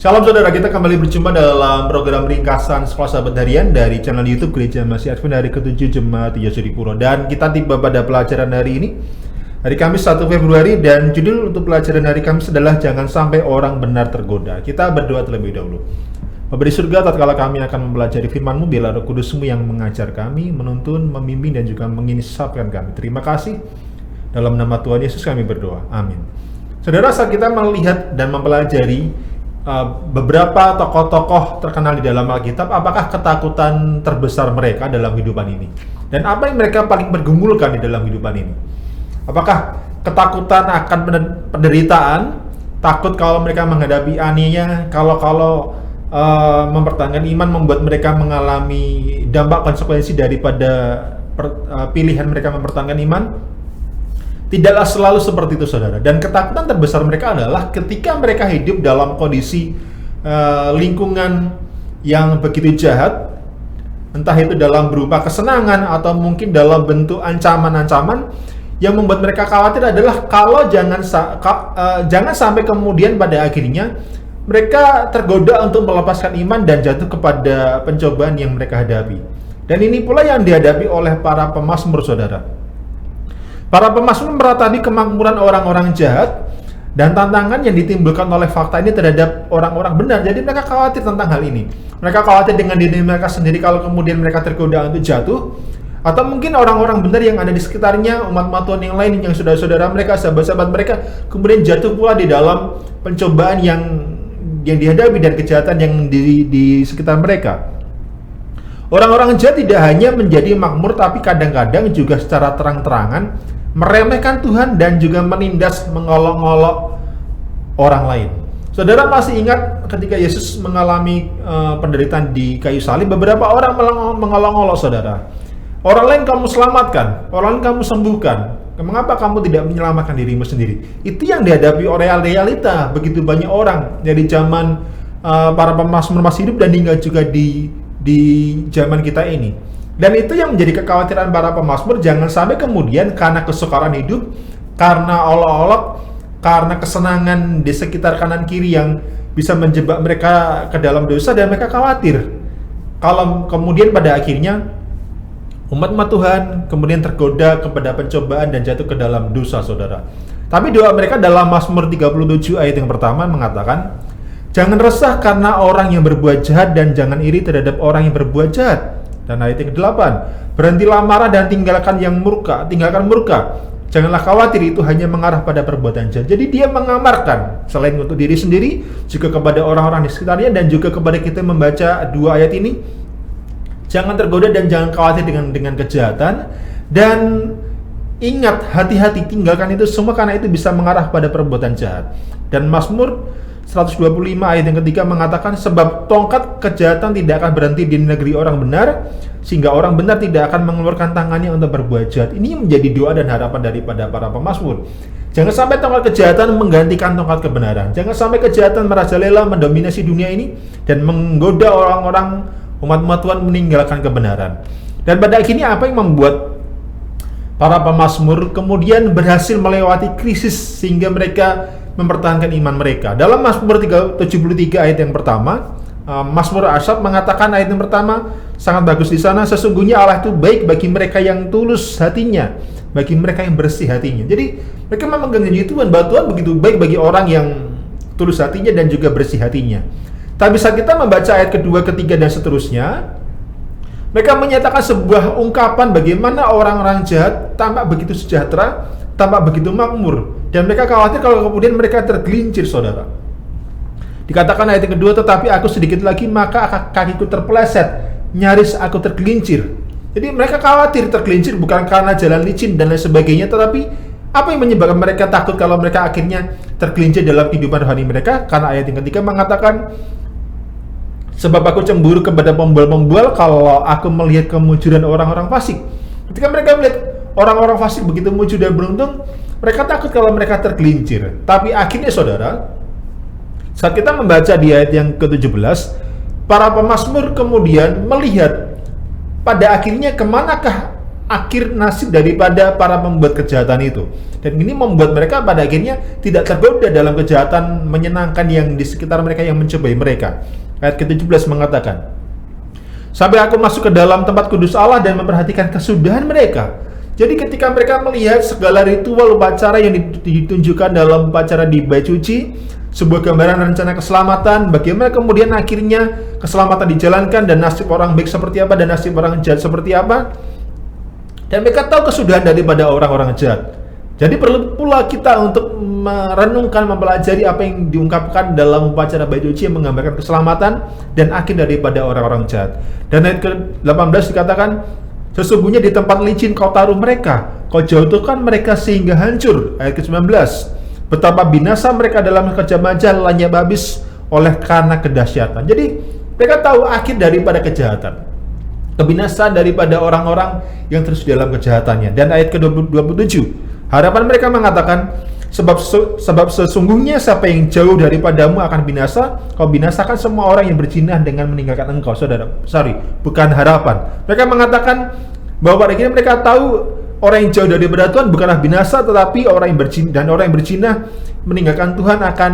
Shalom saudara, kita kembali berjumpa dalam program ringkasan Sekolah Sahabat Harian dari channel YouTube Gereja Masih Advent hari ke-7 Jemaat Yesudipuro. Dan kita tiba pada pelajaran hari ini, hari Kamis 1 Februari, dan judul untuk pelajaran hari Kamis adalah Jangan Sampai Orang Benar Tergoda. Kita berdoa terlebih dahulu. Bapa di surga, tatkala kami akan mempelajari firman-Mu, biarlah Roh Kudus-Mu yang mengajar kami, menuntun, membimbing, dan juga menginsapkan kami. Terima kasih. Dalam nama Tuhan Yesus kami berdoa. Amin. Saudara, saat kita melihat dan mempelajari beberapa tokoh-tokoh terkenal di dalam Alkitab, apakah ketakutan terbesar mereka dalam kehidupan ini? Dan apa yang mereka paling pergumulkan di dalam kehidupan ini? Apakah ketakutan akan penderitaan, takut kalau mereka menghadapi aniaya, kalau mempertahankan iman membuat mereka mengalami dampak konsekuensi daripada pilihan mereka mempertahankan iman? Tidaklah selalu seperti itu, saudara. Dan ketakutan terbesar mereka adalah ketika mereka hidup dalam kondisi lingkungan yang begitu jahat, entah itu dalam berupa kesenangan atau mungkin dalam bentuk ancaman-ancaman. Yang membuat mereka khawatir adalah kalau jangan sampai kemudian pada akhirnya mereka tergoda untuk melepaskan iman dan jatuh kepada pencobaan yang mereka hadapi. Dan ini pula yang dihadapi oleh para pemazmur, saudara. Para pemazmur meratapi kemakmuran orang-orang jahat dan tantangan yang ditimbulkan oleh fakta ini terhadap orang-orang benar. Jadi mereka khawatir tentang hal ini. Mereka khawatir dengan diri mereka sendiri kalau kemudian mereka tergoda untuk jatuh, atau mungkin orang-orang benar yang ada di sekitarnya, umat-umat Tuhan yang lain, yang saudara-saudara mereka, sahabat-sahabat mereka, kemudian jatuh pula di dalam pencobaan yang dihadapi dan kejahatan yang di sekitar mereka. Orang-orang jahat tidak hanya menjadi makmur, tapi kadang-kadang juga secara terang-terangan meremehkan Tuhan dan juga menindas, mengolok-olok orang lain. Saudara masih ingat ketika Yesus mengalami penderitaan di kayu salib, beberapa orang mengolok-olok saudara. Orang lain kamu selamatkan, orang lain kamu sembuhkan. Mengapa kamu tidak menyelamatkan dirimu sendiri? Itu yang dihadapi oleh realita begitu banyak orang dari zaman para pemazmur masih hidup dan hingga juga di zaman kita ini. Dan itu yang menjadi kekhawatiran para pemazmur, jangan sampai kemudian karena kesukaran hidup, karena olok-olok, karena kesenangan di sekitar kanan kiri yang bisa menjebak mereka ke dalam dosa, dan mereka khawatir kalau kemudian pada akhirnya umat-umat Tuhan kemudian tergoda kepada pencobaan dan jatuh ke dalam dosa, saudara. Tapi doa mereka dalam Mazmur 37 ayat yang pertama mengatakan, jangan resah karena orang yang berbuat jahat dan jangan iri terhadap orang yang berbuat jahat. Dan ayat yang ke-8, berhentilah marah dan tinggalkan murka. Janganlah khawatir, itu hanya mengarah pada perbuatan jahat. Jadi dia mengamarkan selain untuk diri sendiri, juga kepada orang-orang di sekitarnya, dan juga kepada kita membaca dua ayat ini. Jangan tergoda dan jangan khawatir dengan kejahatan. Dan ingat, hati-hati, tinggalkan itu semua karena itu bisa mengarah pada perbuatan jahat. Dan Mazmur 125 ayat yang ketiga mengatakan, sebab tongkat kejahatan tidak akan berhenti di negeri orang benar, sehingga orang benar tidak akan mengeluarkan tangannya untuk berbuat jahat. Ini menjadi doa dan harapan daripada para pemazmur. Jangan sampai tongkat kejahatan menggantikan tongkat kebenaran. Jangan sampai kejahatan merajalela mendominasi dunia ini dan menggoda orang-orang umat-umat Tuhan meninggalkan kebenaran. Dan pada akhirnya apa yang membuat para pemazmur kemudian berhasil melewati krisis sehingga mereka mempertahankan iman mereka? Dalam Mazmur 73 ayat yang pertama, Mazmur Asaf mengatakan ayat yang pertama sangat bagus di sana, sesungguhnya Allah itu baik bagi mereka yang tulus hatinya, bagi mereka yang bersih hatinya. Jadi mereka memang janji Tuhan, bahwa Tuhan begitu baik bagi orang yang tulus hatinya dan juga bersih hatinya. Tapi saat kita membaca ayat kedua, ketiga, dan seterusnya, mereka menyatakan sebuah ungkapan bagaimana orang-orang jahat tampak begitu sejahtera, tampak begitu makmur, dan mereka khawatir kalau kemudian mereka tergelincir, saudara. Dikatakan ayat yang kedua, tetapi aku sedikit lagi maka kakiku terpeleset, nyaris aku tergelincir. Jadi mereka khawatir tergelincir bukan karena jalan licin dan lain sebagainya, tetapi apa yang menyebabkan mereka takut kalau mereka akhirnya tergelincir dalam kehidupan rohani mereka? Karena ayat yang ketiga mengatakan, sebab aku cemburu kepada pembual-pembual kalau aku melihat kemujuran orang-orang fasik. Ketika mereka melihat orang-orang fasik begitu mujur dan beruntung, mereka takut kalau mereka tergelincir. Tapi akhirnya, saudara, saat kita membaca di ayat yang ke-17, para pemazmur kemudian melihat pada akhirnya kemanakah akhir nasib daripada para pembuat kejahatan itu. Dan ini membuat mereka pada akhirnya tidak tergoda dalam kejahatan menyenangkan yang di sekitar mereka yang mencobai mereka. Ayat ke-17 mengatakan, sampai aku masuk ke dalam tempat kudus Allah dan memperhatikan kesudahan mereka. Jadi ketika mereka melihat segala ritual upacara yang ditunjukkan dalam upacara di Bait Suci, sebuah gambaran rencana keselamatan, bagaimana kemudian akhirnya keselamatan dijalankan dan nasib orang baik seperti apa dan nasib orang jahat seperti apa. Dan mereka tahu kesudahan daripada orang-orang jahat. Jadi perlu pula kita untuk merenungkan, mempelajari apa yang diungkapkan dalam upacara Bait Suci yang menggambarkan keselamatan dan akhir daripada orang-orang jahat. Dan ayat ke-18 dikatakan, sesungguhnya di tempat licin kau taruh mereka, kau jatuhkan mereka sehingga hancur. Ayat ke-19, betapa binasa mereka dalam kejam aja, lenyap habis oleh karena kedahsyatan. Jadi mereka tahu akhir daripada kejahatan, kebinasaan daripada orang-orang yang terus dalam kejahatannya. Dan ayat ke-27, harapan mereka mengatakan, sebab sesungguhnya siapa yang jauh daripadamu akan binasa, kau binasakan semua orang yang berzinah dengan meninggalkan engkau. Bukan harapan. Mereka mengatakan bahwa pada akhirnya mereka tahu orang yang jauh daripada Tuhan bukanlah binasa, tetapi orang yang berzinah meninggalkan Tuhan akan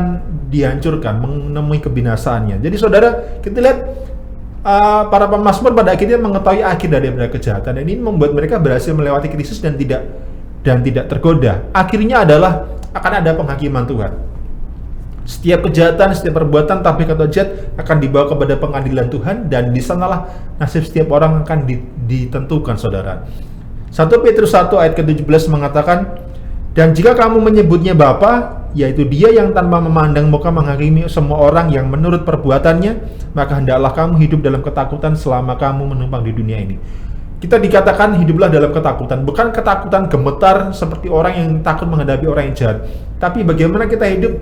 dihancurkan, menemui kebinasaannya. Jadi saudara, kita lihat para pemazmur pada akhirnya mengetahui akhir daripada kejahatan, dan ini membuat mereka berhasil melewati krisis dan tidak tergoda. Akhirnya adalah akan ada penghakiman Tuhan. Setiap kejahatan, setiap perbuatan tapi atau jahat akan dibawa kepada pengadilan Tuhan, dan di sanalah nasib setiap orang akan ditentukan, saudara. 1 Petrus 1 ayat ke-17 mengatakan, dan jika kamu menyebutnya Bapa, yaitu Dia yang tanpa memandang muka menghakimi semua orang yang menurut perbuatannya, maka hendaklah kamu hidup dalam ketakutan selama kamu menumpang di dunia ini. Kita dikatakan hiduplah dalam ketakutan, bukan ketakutan gemetar seperti orang yang takut menghadapi orang yang jahat, tapi bagaimana kita hidup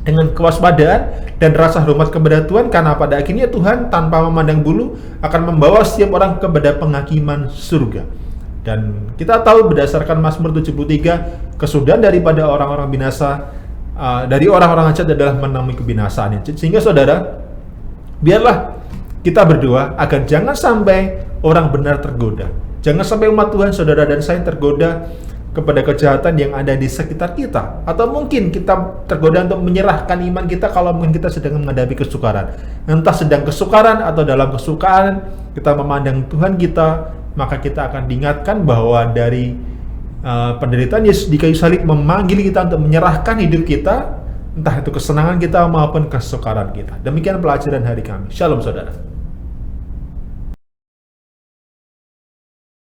dengan kewaspadaan dan rasa hormat kepada Tuhan, karena pada akhirnya Tuhan tanpa memandang bulu akan membawa setiap orang kepada penghakiman surga. Dan kita tahu berdasarkan Mazmur 73, kesudahan daripada orang-orang binasa, dari orang-orang jahat adalah menemui kebinasaannya. Sehingga saudara, biarlah kita berdoa agar jangan sampai orang benar tergoda. Jangan sampai umat Tuhan, saudara dan saya, tergoda kepada kejahatan yang ada di sekitar kita. Atau mungkin kita tergoda untuk menyerahkan iman kita kalau mungkin kita sedang menghadapi kesukaran. Entah sedang kesukaran atau dalam kesukaran, kita memandang Tuhan kita, maka kita akan diingatkan bahwa dari penderitaan Yesus di kayu salib memanggil kita untuk menyerahkan hidup kita, entah itu kesenangan kita maupun kesukaran kita. Demikian pelajaran hari kami. Shalom saudara.